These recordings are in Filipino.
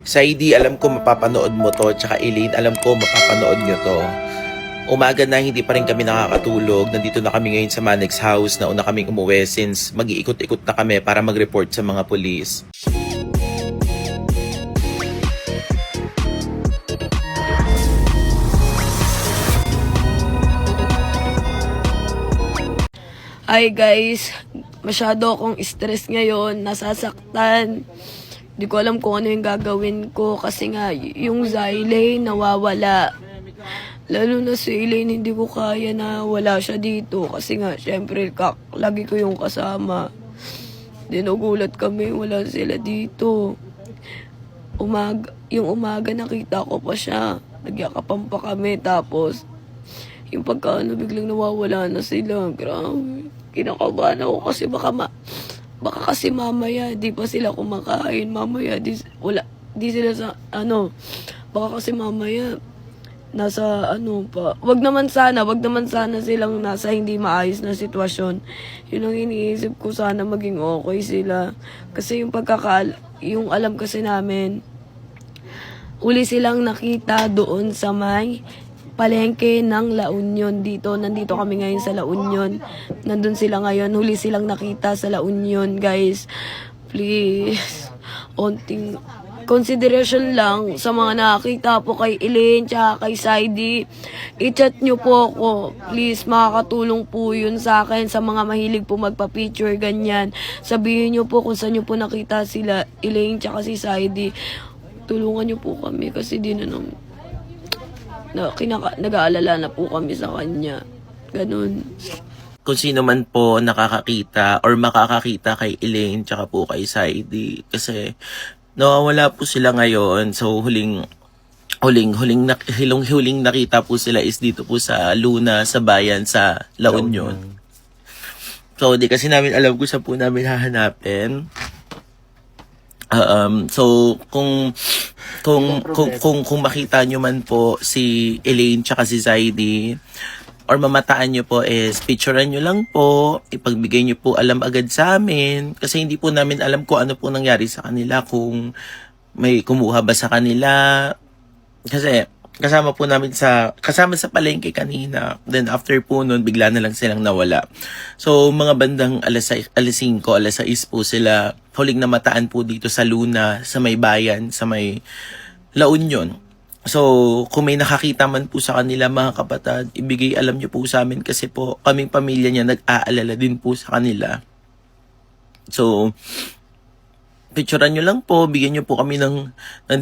Saidi, alam ko mapapanood mo to, tsaka Elaine, alam ko mapapanood nyo to. Umaga na, hindi pa rin kami nakakatulog. Nandito na kami ngayon sa Manex House. Nauna kaming umuwi since mag-iikot-ikot na kami para mag-report sa mga pulis. Hi guys, masyado akong stress ngayon, nasasaktan. Di ko alam kung ano yung gagawin ko kasi nga yung Zylane nawawala. Lalo na si Elaine, hindi ko kaya na wala siya dito kasi nga syempre lagi ko yung kasama. Dinugulat kami, wala sila dito. Yung umaga nakita ko pa siya. Nagyakapan pa kami tapos yung pagkaano biglang nawawala na sila. Grabe. Kinakabahan ako kasi baka kasi mamaya di pa sila kumakain. Mamaya di sila sa baka kasi mamaya nasa pa. Wag naman sana silang nasa hindi maayos na sitwasyon. Yun ang iniisip ko, sana maging okay sila. Kasi yung alam kasi namin, uli silang nakita doon sa may palengke ng La Union dito. Nandito kami ngayon sa La Union. Nandun sila ngayon. Huli silang nakita sa La Union, guys. Please. Onting consideration lang sa mga nakakita po kay Elaine tsaka kay Saidi. I-chat nyo po ako. Please, makakatulong po yun sa akin sa mga mahilig po magpa-picture, ganyan. Sabihin nyo po kung saan nyo po nakita sila Elaine tsaka si Saidi. Tulungan nyo po kami kasi di na nag-aalala na po kami sa kanya. Ganun. Kung sino man po nakakakita or makakakita kay Elaine tsaka po kay Saidi. Kasi nawawala po sila ngayon. So huling nakita po sila is dito po sa Luna, sa bayan, sa La Union. So di kasi namin alam kung saan po namin hahanapin. So kung makita nyo man po si Elaine tsaka si Saidi or mamataan nyo po is picturean nyo lang po, ipagbigay nyo po alam agad sa amin kasi hindi po namin alam kung ano po nangyari sa kanila, kung may kumuha ba sa kanila kasi kasama sa palengke kanina, then after po nun bigla na lang silang nawala. So mga bandang alas 5, alas 6 po sila huling namataan po dito sa Luna, sa may bayan, sa may La Union. So kung may nakakita man po sa kanila mga kapatid, ibigay alam nyo po sa amin kasi po kaming pamilya niya nag-aalala din po sa kanila. So picturean nyo lang po, bigyan nyo po kami ng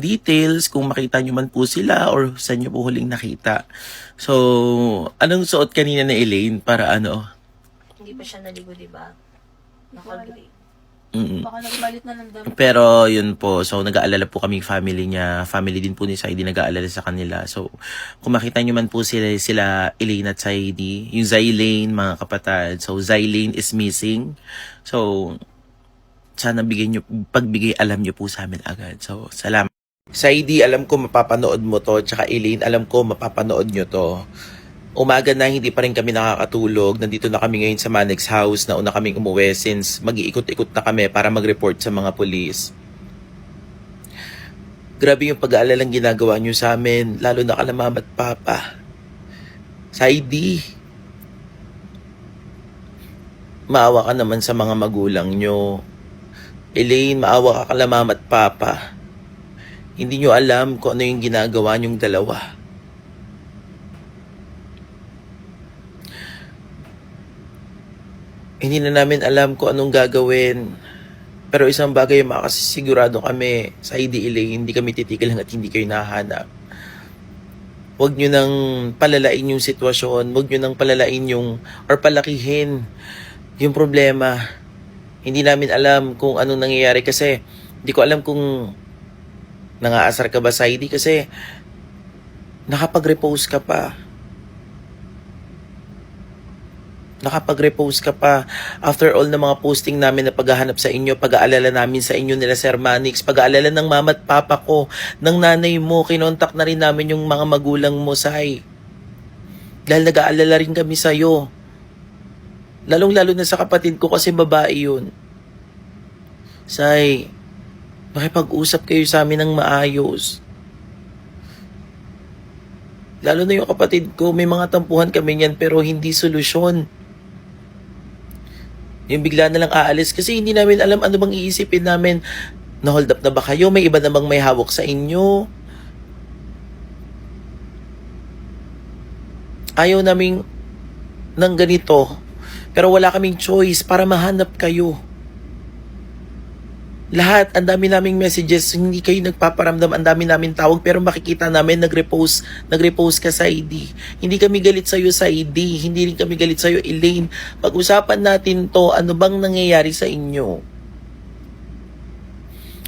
details kung makita nyo man po sila or saan nyo po huling nakita. So, anong suot kanina na Elaine para ano? Hindi pa siya naligo, diba? Naka-gray. Baka nagbalit na ng damit. Pero yun po, so nag-aalala po kaming family niya, family din po ni Saidi nag-aalala sa kanila. So, kung makita nyo man po sila Elaine at Saidi, yung Zylane mga kapatid, so Zylane is missing. So, sana pagbigay alam nyo po sa amin agad. So, salamat. Saidi, alam ko mapapanood mo to, tsaka Elaine, alam ko mapapanood nyo to. Umaga na, hindi pa rin kami nakakatulog. Nandito na kami ngayon sa Manex House. Nauna kaming umuwi since mag-iikot-ikot na kami para mag-report sa mga pulis. Grabe yung pag-aalalang ginagawa nyo sa amin, lalo na kala mama at papa. Saidi, maawa ka naman sa mga magulang nyo. Elaine, maawa ka kala mama at papa. Hindi nyo alam kung ano yung ginagawa nyong dalawa. Hindi na namin alam kung anong gagawin. Pero isang bagay makasisigurado kami, Saidi, Elaine, hindi kami titigil hanggat hindi kayo nahanap. Huwag nyo nang palalain yung sitwasyon. Huwag nyo nang palalain or palakihin yung problema. Hindi namin alam kung anong nangyayari kasi hindi ko alam kung nangaasar ka ba, Saidi, kasi nakapag-repose ka pa. After all na mga posting namin na paghahanap sa inyo, pag-aalala namin sa inyo nila Sir Manix, pag-aalala ng mama at papa ko, ng nanay mo, kinontak na rin namin yung mga magulang mo, Say. Dahil nag-aalala rin kami sa'yo. Lalong-lalo na sa kapatid ko kasi babae yun. Say, Makipag-usap kayo sa amin ng maayos. Lalo na yung kapatid ko, may mga tampuhan kami niyan pero hindi solusyon. Yung bigla na lang aalis kasi hindi namin alam ano bang iisipin namin. Na-hold up na ba kayo? May iba na bang may hawak sa inyo? Ayaw naming ng ganito. Pero wala kaming choice para mahanap kayo. Lahat, ang dami naming messages, hindi kayo nagpaparamdam, ang dami namin tawag, pero makikita namin nag-repost ka sa ID. Hindi kami galit sa'yo sa ID, hindi rin kami galit sa'yo, Elaine. Pag-usapan natin to, ano bang nangyayari sa inyo?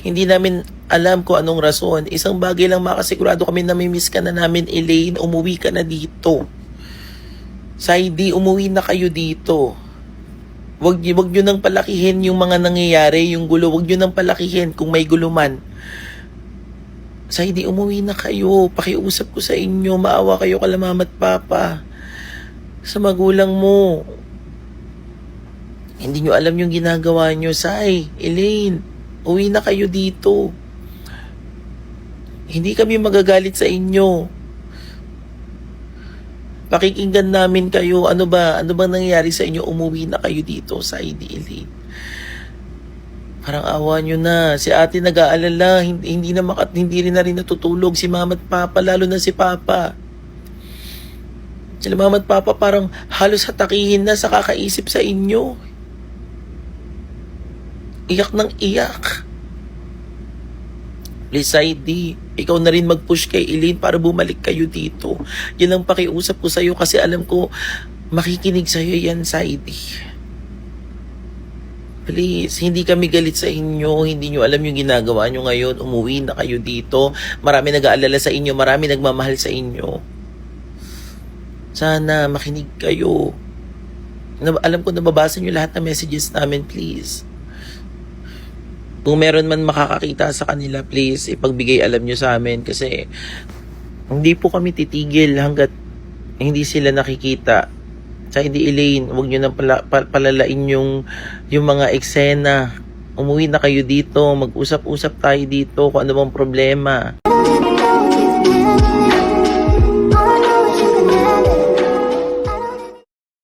Hindi namin alam kung anong rason. Isang bagay lang makasigurado kami na may miss ka na namin, Elaine, umuwi ka na dito. Sa ID, umuwi na kayo dito. Wag nyo nang palakihin yung mga nangyayari, yung gulo. Wag nyo nang palakihin kung may gulo man. Sa hindi, umuwi na kayo. Pakiusap ko sa inyo. Maawa kayo kala mama at papa. Sa magulang mo. Hindi nyo alam yung ginagawa nyo. Say, Elaine, uwi na kayo dito. Hindi kami magagalit sa inyo. Pakikinggan namin kayo. Ano bang nangyayari sa inyo? Umuwi na kayo dito sa ID, Elaine. Parang awa nyo na. Si ate nag-aalala. Hindi rin na rin natutulog. Si mama at papa, lalo na si papa. Sila mama at papa parang halos hatakihin na sa kakaisip sa inyo. Iyak ng iyak. Please, ID, ikaw na rin mag-push kay Elaine para bumalik kayo dito. Yan ang pakiusap ko sa'yo kasi alam ko makikinig sa'yo yan, ID. Please, hindi kami galit sa inyo. Hindi nyo alam yung ginagawa nyo ngayon. Umuwi na kayo dito. Marami nag-aalala sa inyo. Marami nagmamahal sa inyo. Sana makinig kayo. Alam ko nababasa nyo lahat ng messages namin, please. Kung meron man makakakita sa kanila, please, ipagbigay alam nyo sa amin kasi hindi po kami titigil hanggat hindi sila nakikita. Sa hindi, Elaine, huwag nyo nang palalain yung mga eksena. Umuwi na kayo dito, mag-usap-usap tayo dito kung ano bang problema.